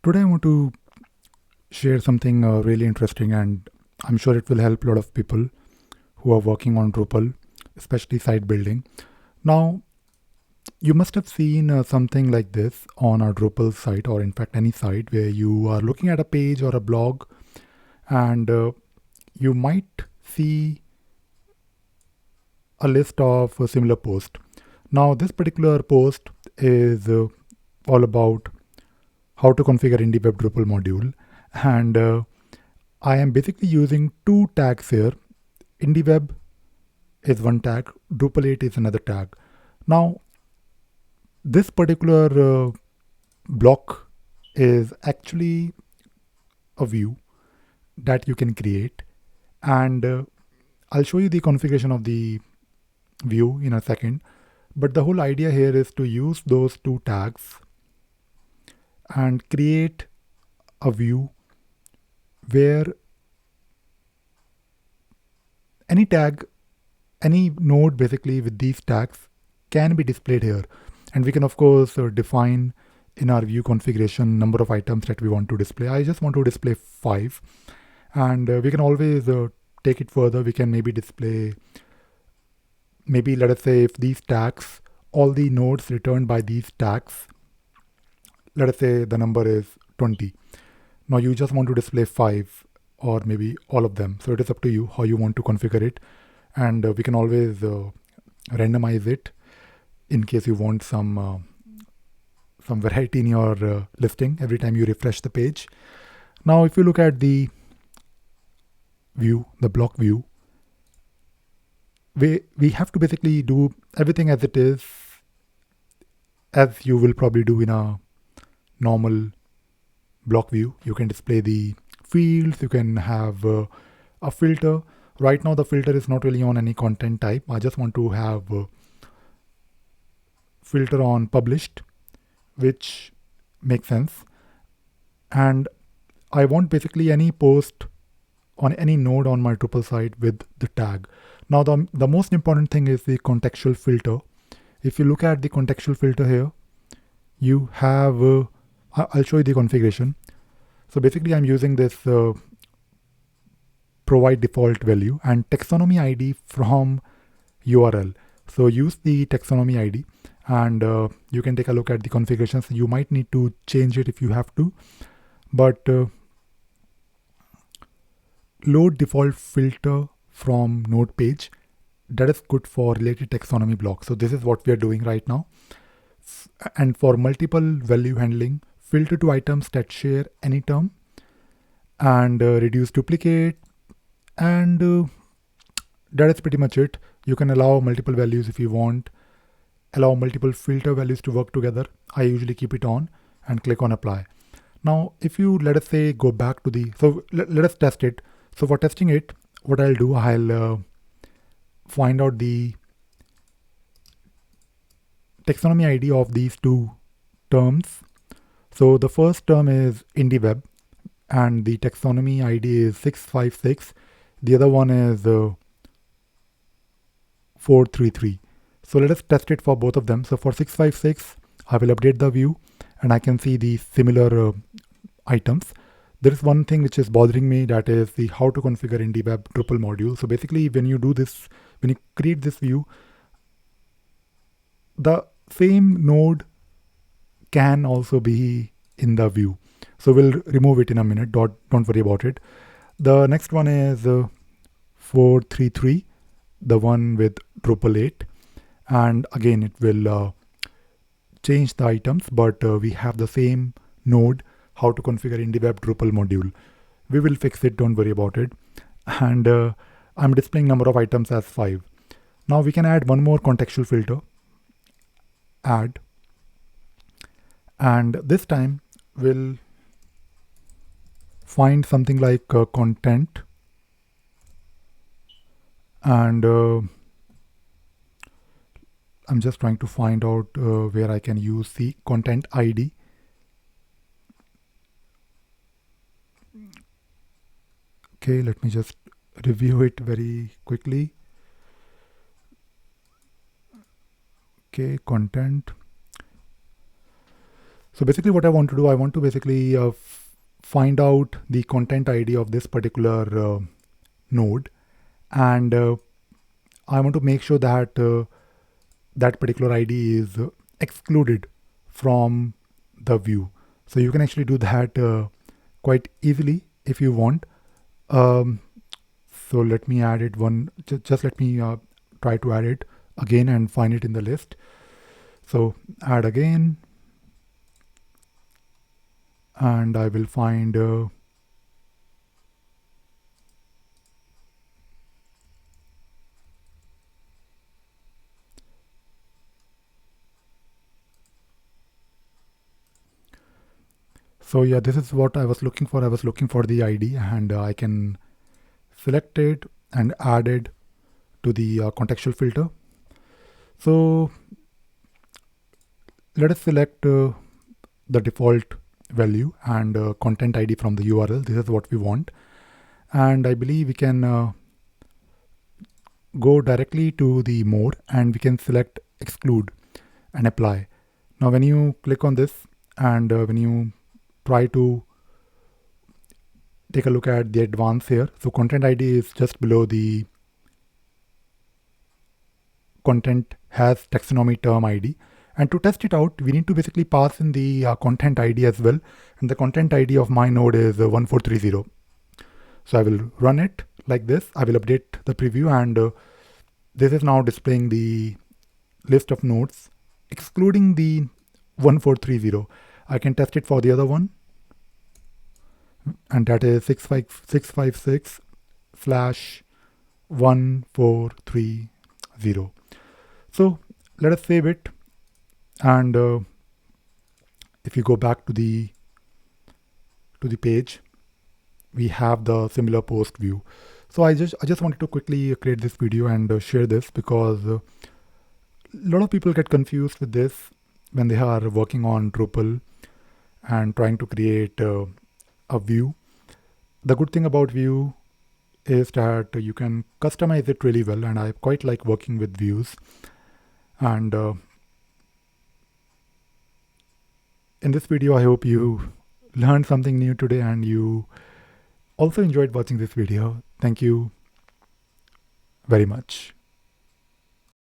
Today I want to share something really interesting, and I'm sure it will help a lot of people who are working on Drupal, especially site building. Now, you must have seen something like this on our Drupal site, or in fact any site where you are looking at a page or a blog, and you might see a list of a similar post. Now, this particular post is all about how to configure IndieWeb Drupal module, and I am basically using two tags here. IndieWeb is one tag, Drupal 8 is another tag. Now, this particular block is actually a view that you can create, and I'll show you the configuration of the view in a second. But the whole idea here is to use those two tags and create a view where any tag, any node basically with these tags can be displayed here. And we can of course define in our view configuration number of items that we want to display. I just want to display 5, and we can always take it further. We can maybe display, maybe let us say if these tags, all the nodes returned by these tags, let us say the number is 20. Now you just want to display 5 or maybe all of them. So it is up to you how you want to configure it. And we can always randomize it in case you want some variety in your listing every time you refresh the page. Now, if you look at the view, the block view, we have to basically do everything as it is, as you will probably do in a normal block view. You can display the fields, you can have a filter. Right now the filter is not really on any content type. I just want to have filter on published, which makes sense. And I want basically any post on any node on my Drupal site with the tag. Now the most important thing is the contextual filter. If you look at the contextual filter here, you have, I'll show you the configuration. So basically I'm using this provide default value and taxonomy ID from URL. So use the taxonomy ID, and you can take a look at the configurations. You might need to change it if you have to, but load default filter from node page, that is good for related taxonomy blocks. So this is what we are doing right now. And for multiple value handling, filter to items that share any term, and reduce duplicate, and that is pretty much it. You can allow multiple values if you want, allow multiple filter values to work together. I usually keep it on and click on apply. Now, if you, let us say, go back to the, so let us test it. So for testing it, what I'll do, I'll find out the taxonomy ID of these two terms. So the first term is IndieWeb, and the taxonomy ID is 656. The other one is 433. So let us test it for both of them. So for 656, I will update the view and I can see the similar items. There is one thing which is bothering me, that is the how to configure IndieWeb Drupal module. So basically when you do this, when you create this view, the same node can also be in the view. So we'll remove it in a minute, don't worry about it. The next one is 433, the one with Drupal 8. And again, it will change the items, but we have the same node, how to configure IndieWeb Drupal module. We will fix it, don't worry about it. And I'm displaying number of items as 5. Now we can add one more contextual filter, add, and this time we'll find something like content, and I'm just trying to find out where I can use the content ID. Okay, let me just review it very quickly. Okay, content. So basically what I want to do, I want to basically find out the content ID of this particular node, and I want to make sure that that particular ID is excluded from the view. So you can actually do that quite easily if you want. So let me add it just let me try to add it again and find it in the list. So add again, and I will find so yeah, this is what I was looking for. I was looking for the ID, and I can select it and add it to the contextual filter. So let us select the default value and content ID from the URL. This is what we want, and I believe we can go directly to the more, and we can select exclude and apply. Now when you click on this, and when you try to take a look at the advanced here, so content ID is just below the content has taxonomy term ID. And to test it out, we need to basically pass in the content ID as well. And the content ID of my node is 1430. So I will run it like this. I will update the preview, and this is now displaying the list of nodes, excluding the 1430. I can test it for the other one, and that is 656/1430. So let us save it, and if you go back to the page, we have the similar post view. So I just wanted to quickly create this video and share this, because a lot of people get confused with this when they are working on Drupal and trying to create a view. The good thing about view is that you can customize it really well, and I quite like working with views. And in this video, I hope you learned something new today, and you also enjoyed watching this video. Thank you very much.